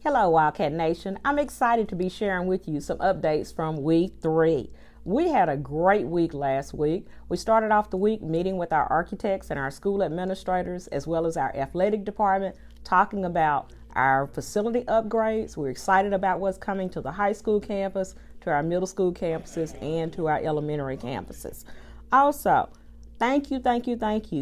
Hello, Wildcat Nation. I'm excited to be sharing with you some updates from week 3. We had a great week last week. We started off the week meeting with our architects and our school administrators, as well as our athletic department, talking about our facility upgrades. We're excited about what's coming to the high school campus, to our middle school campuses, and to our elementary campuses. Also, thank you,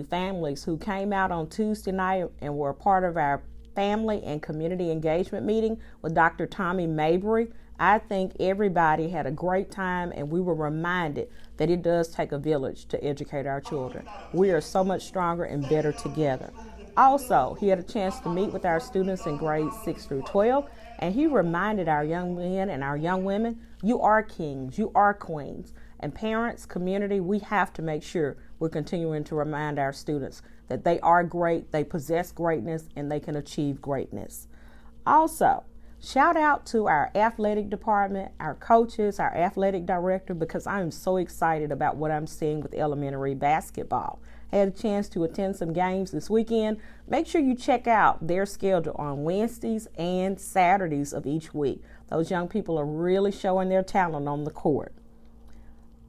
families who came out on Tuesday night and were a part of our family and community engagement meeting with Dr. Tommie Mabry. I think everybody had a great time, and we were reminded that it does take a village to educate our children. We are so much stronger and better together. Also, he had a chance to meet with our students in grades 6 through 12, and he reminded our young men and our young women, you are kings, you are queens. And parents, community, we have to make sure we're continuing to remind our students that they are great, they possess greatness, and they can achieve greatness. Also, shout out to our athletic department, our coaches, our athletic director, because I'm so excited about what I'm seeing with elementary basketball. I had a chance to attend some games this weekend. Make sure you check out their schedule on Wednesdays and Saturdays of each week. Those young people are really showing their talent on the court.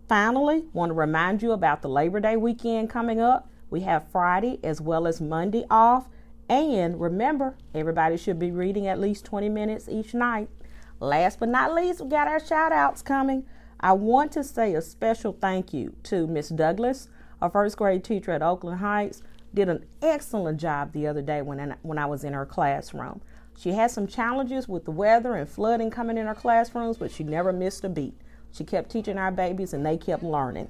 Finally, want to remind you about the Labor Day weekend coming up. We have Friday as well as Monday off. And remember, everybody should be reading at least 20 minutes each night. Last but not least, we got our shout outs coming. I want to say a special thank you to Miss Douglas, a first grade teacher at Oakland Heights. Did an excellent job the other day when I was in her classroom. She had some challenges with the weather and flooding coming in her classrooms, but she never missed a beat. She kept teaching our babies and they kept learning.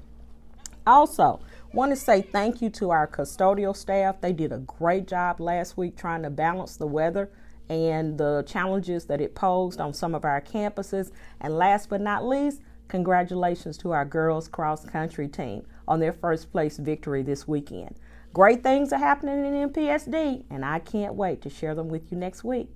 Also, want to say thank you to our custodial staff. They did a great job last week trying to balance the weather and the challenges that it posed on some of our campuses. And last but not least, congratulations to our girls cross country team on their first place victory this weekend. Great things are happening in MPSD, and I can't wait to share them with you next week.